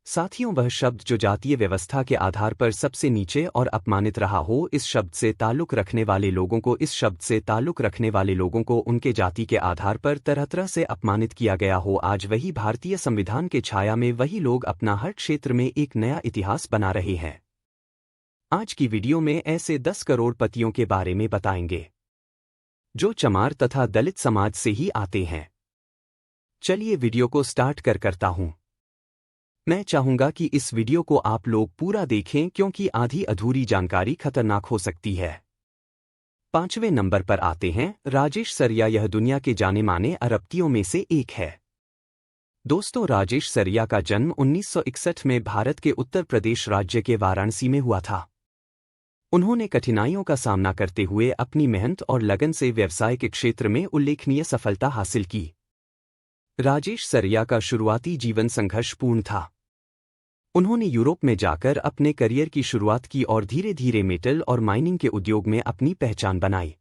साथियों, वह शब्द जो जातीय व्यवस्था के आधार पर सबसे नीचे और अपमानित रहा हो, इस शब्द से ताल्लुक रखने वाले लोगों को उनके जाति के आधार पर तरह तरह से अपमानित किया गया हो, आज वही भारतीय संविधान के छाया में वही लोग अपना हर क्षेत्र में एक नया इतिहास बना रहे हैं। आज की वीडियो में ऐसे 10 करोड़पतियों के बारे में बताएंगे जो चमार तथा दलित समाज से ही आते हैं। चलिए वीडियो को स्टार्ट करता हूं। मैं चाहूंगा कि इस वीडियो को आप लोग पूरा देखें क्योंकि आधी अधूरी जानकारी खतरनाक हो सकती है। 5वें नंबर पर आते हैं राजेश सरिया। यह दुनिया के जाने माने अरबपतियों में से एक है। दोस्तों, राजेश सरिया का जन्म 1961 में भारत के उत्तर प्रदेश राज्य के वाराणसी में हुआ था। उन्होंने कठिनाइयों का सामना करते हुए अपनी मेहनत और लगन से व्यवसाय के क्षेत्र में उल्लेखनीय सफलता हासिल की। राजेश सरिया का शुरुआती जीवन संघर्षपूर्ण था। उन्होंने यूरोप में जाकर अपने करियर की शुरुआत की और धीरे धीरे मेटल और माइनिंग के उद्योग में अपनी पहचान बनाई।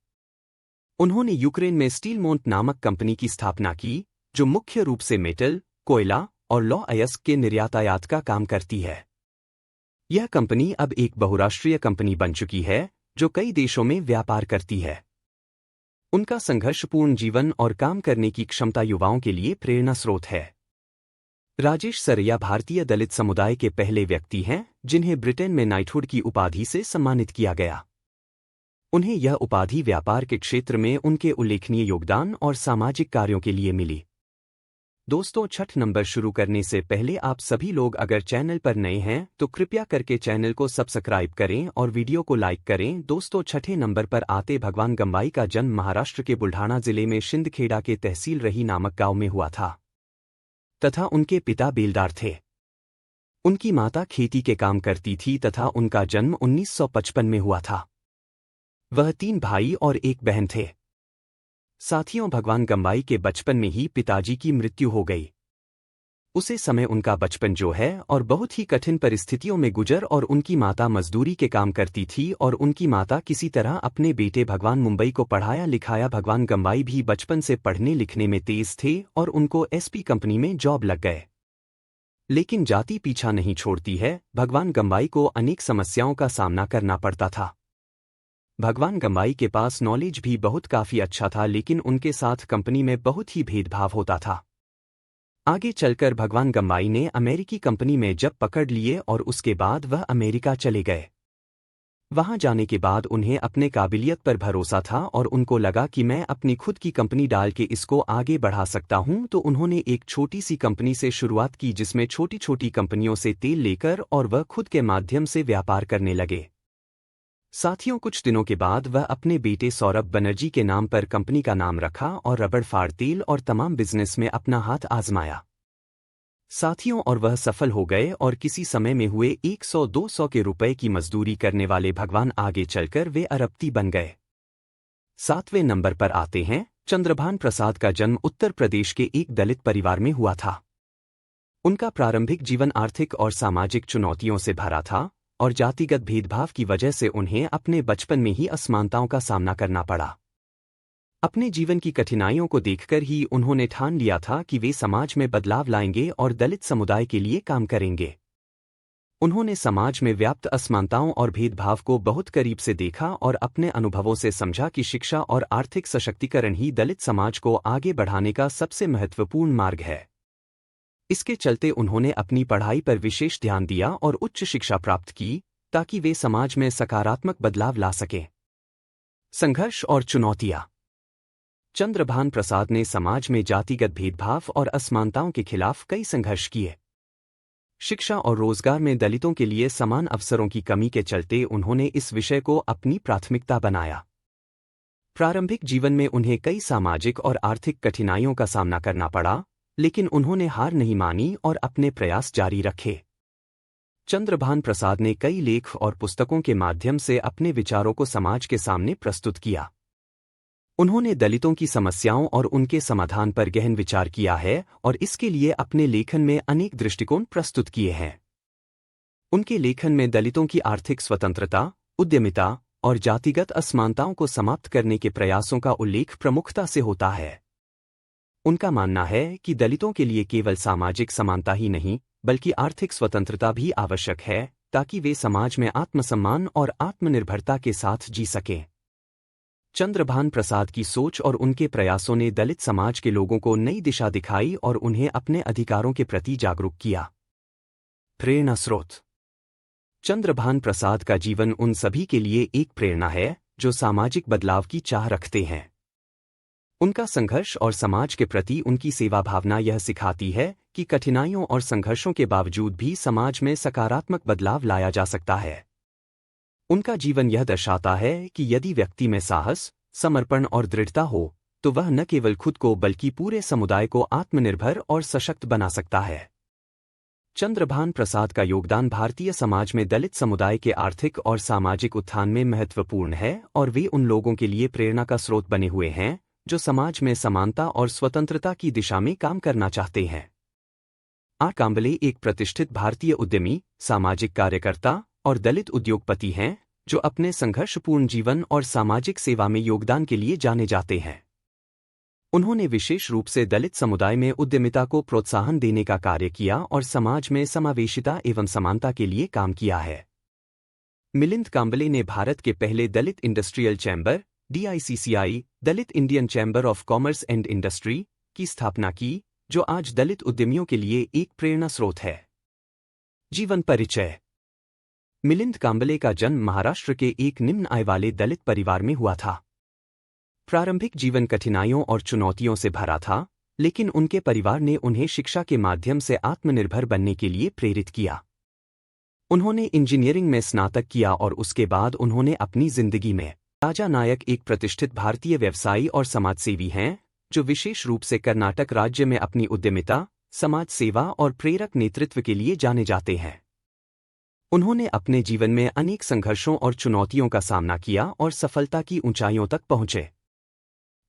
उन्होंने यूक्रेन में स्टीलमोंट नामक कंपनी की स्थापना की, जो मुख्य रूप से मेटल, कोयला और लौह अयस्क के निर्यात का काम करती है। यह कंपनी अब एक बहुराष्ट्रीय कंपनी बन चुकी है, जो कई देशों में व्यापार करती है। उनका संघर्षपूर्ण जीवन और काम करने की क्षमता युवाओं के लिए प्रेरणा स्रोत है। राजेश सरिया भारतीय दलित समुदाय के पहले व्यक्ति हैं जिन्हें ब्रिटेन में नाइटहुड की उपाधि से सम्मानित किया गया। उन्हें यह उपाधि व्यापार के क्षेत्र में उनके उल्लेखनीय योगदान और सामाजिक कार्यों के लिए मिली। दोस्तों, 6 नंबर शुरू करने से पहले आप सभी लोग अगर चैनल पर नए हैं तो कृपया करके चैनल को सब्सक्राइब करें और वीडियो को लाइक करें। दोस्तों, 6ठे नंबर पर आते भगवान गंबाई का जन्म महाराष्ट्र के बुल्ढाना जिले में शिंदखेड़ा के तहसील रही नामक गांव में हुआ था तथा उनके पिता बेलदार थे। उनकी माता खेती के काम करती थी तथा उनका जन्म 1955 में हुआ था। वह 3 भाई और 1 बहन थे। साथियों, भगवान गंबाई के बचपन में ही पिताजी की मृत्यु हो गई। उसे समय उनका बचपन जो है और बहुत ही कठिन परिस्थितियों में गुजर और उनकी माता मजदूरी के काम करती थी और उनकी माता किसी तरह अपने बेटे भगवान मुंबई को पढ़ाया लिखाया। भगवान गंबाई भी बचपन से पढ़ने लिखने में तेज थे और उनको एसपी कंपनी में जॉब लग गए। लेकिन जाति पीछा नहीं छोड़ती है। भगवान गंबाई को अनेक समस्याओं का सामना करना पड़ता था। भगवान गंबाई के पास नॉलेज भी बहुत काफी अच्छा था, लेकिन उनके साथ कंपनी में बहुत ही भेदभाव होता था। आगे चलकर भगवान गंबाई ने अमेरिकी कंपनी में जब पकड़ लिए और उसके बाद वह अमेरिका चले गए। वहां जाने के बाद उन्हें अपने काबिलियत पर भरोसा था और उनको लगा कि मैं अपनी खुद की कंपनी डाल के इसको आगे बढ़ा सकता हूं, तो उन्होंने एक छोटी सी कंपनी से शुरुआत की जिसमें छोटी छोटी कंपनियों से तेल लेकर और वह खुद के माध्यम से व्यापार करने लगे। साथियों, कुछ दिनों के बाद वह अपने बेटे सौरभ बनर्जी के नाम पर कंपनी का नाम रखा और रबड़ फाड़ तेल और तमाम बिजनेस में अपना हाथ आजमाया। साथियों, और वह सफल हो गए और किसी समय में हुए 100-200 के रुपए की मजदूरी करने वाले भगवान आगे चलकर वे अरबपति बन गए। 7वें नंबर पर आते हैं चंद्रभान प्रसाद का जन्म उत्तर प्रदेश के एक दलित परिवार में हुआ था। उनका प्रारंभिक जीवन आर्थिक और सामाजिक चुनौतियों से भरा था और जातिगत भेदभाव की वजह से उन्हें अपने बचपन में ही असमानताओं का सामना करना पड़ा। अपने जीवन की कठिनाइयों को देखकर ही उन्होंने ठान लिया था कि वे समाज में बदलाव लाएंगे और दलित समुदाय के लिए काम करेंगे। उन्होंने समाज में व्याप्त असमानताओं और भेदभाव को बहुत करीब से देखा और अपने अनुभवों से समझा कि शिक्षा और आर्थिक सशक्तिकरण ही दलित समाज को आगे बढ़ाने का सबसे महत्वपूर्ण मार्ग है। इसके चलते उन्होंने अपनी पढ़ाई पर विशेष ध्यान दिया और उच्च शिक्षा प्राप्त की ताकि वे समाज में सकारात्मक बदलाव ला सकें। संघर्ष और चुनौतियां। चंद्रभान प्रसाद ने समाज में जातिगत भेदभाव और असमानताओं के खिलाफ कई संघर्ष किए। शिक्षा और रोजगार में दलितों के लिए समान अवसरों की कमी के चलते उन्होंने इस विषय को अपनी प्राथमिकता बनाया। प्रारंभिक जीवन में उन्हें कई सामाजिक और आर्थिक कठिनाइयों का सामना करना पड़ा, लेकिन उन्होंने हार नहीं मानी और अपने प्रयास जारी रखे। चंद्रभान प्रसाद ने कई लेख और पुस्तकों के माध्यम से अपने विचारों को समाज के सामने प्रस्तुत किया। उन्होंने दलितों की समस्याओं और उनके समाधान पर गहन विचार किया है और इसके लिए अपने लेखन में अनेक दृष्टिकोण प्रस्तुत किए हैं। उनके लेखन में दलितों की आर्थिक स्वतंत्रता, उद्यमिता और जातिगत असमानताओं को समाप्त करने के प्रयासों का उल्लेख प्रमुखता से होता है। उनका मानना है कि दलितों के लिए केवल सामाजिक समानता ही नहीं, बल्कि आर्थिक स्वतंत्रता भी आवश्यक है ताकि वे समाज में आत्मसम्मान और आत्मनिर्भरता के साथ जी सकें। चंद्रभान प्रसाद की सोच और उनके प्रयासों ने दलित समाज के लोगों को नई दिशा दिखाई और उन्हें अपने अधिकारों के प्रति जागरूक किया। प्रेरणा स्रोत। चंद्रभान प्रसाद का जीवन उन सभी के लिए एक प्रेरणा है जो सामाजिक बदलाव की चाह रखते हैं। उनका संघर्ष और समाज के प्रति उनकी सेवा भावना यह सिखाती है कि कठिनाइयों और संघर्षों के बावजूद भी समाज में सकारात्मक बदलाव लाया जा सकता है। उनका जीवन यह दर्शाता है कि यदि व्यक्ति में साहस, समर्पण और दृढ़ता हो तो वह न केवल खुद को बल्कि पूरे समुदाय को आत्मनिर्भर और सशक्त बना सकता है। चंद्रभान प्रसाद का योगदान भारतीय समाज में दलित समुदाय के आर्थिक और सामाजिक उत्थान में महत्वपूर्ण है और वे उन लोगों के लिए प्रेरणा का स्रोत बने हुए हैं जो समाज में समानता और स्वतंत्रता की दिशा में काम करना चाहते हैं। आर कांबले एक प्रतिष्ठित भारतीय उद्यमी, सामाजिक कार्यकर्ता और दलित उद्योगपति हैं जो अपने संघर्षपूर्ण जीवन और सामाजिक सेवा में योगदान के लिए जाने जाते हैं। उन्होंने विशेष रूप से दलित समुदाय में उद्यमिता को प्रोत्साहन देने का कार्य किया और समाज में समावेशिता एवं समानता के लिए काम किया है। मिलिंद कांबले ने भारत के पहले Dalit industrial chamber DICCI, Dalit Indian chamber of commerce and industry की स्थापना की, जो आज दलित उद्यमियों के लिए एक प्रेरणा स्रोत है। जीवन परिचय। मिलिंद कांबले का जन्म महाराष्ट्र के एक निम्न आय वाले दलित परिवार में हुआ था। प्रारंभिक जीवन कठिनाइयों और चुनौतियों से भरा था, लेकिन उनके परिवार ने उन्हें शिक्षा के माध्यम से आत्मनिर्भर बनने के लिए प्रेरित किया। उन्होंने इंजीनियरिंग में स्नातक किया और उसके बाद उन्होंने अपनी जिंदगी में राजा नायक एक प्रतिष्ठित भारतीय व्यवसायी और समाजसेवी हैं जो विशेष रूप से कर्नाटक राज्य में अपनी उद्यमिता, समाज सेवा और प्रेरक नेतृत्व के लिए जाने जाते हैं। उन्होंने अपने जीवन में अनेक संघर्षों और चुनौतियों का सामना किया और सफलता की ऊंचाइयों तक पहुंचे।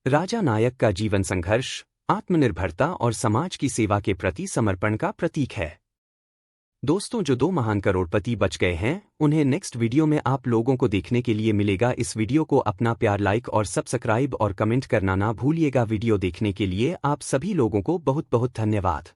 राजा नायक का जीवन संघर्ष, आत्मनिर्भरता और समाज की सेवा के प्रति समर्पण का प्रतीक है। दोस्तों, जो 2 महान करोड़पति बच गए हैं, उन्हें नेक्स्ट वीडियो में आप लोगों को देखने के लिए मिलेगा। इस वीडियो को अपना प्यार, लाइक और सब्सक्राइब और कमेंट करना ना भूलिएगा। वीडियो देखने के लिए आप सभी लोगों को बहुत बहुत धन्यवाद।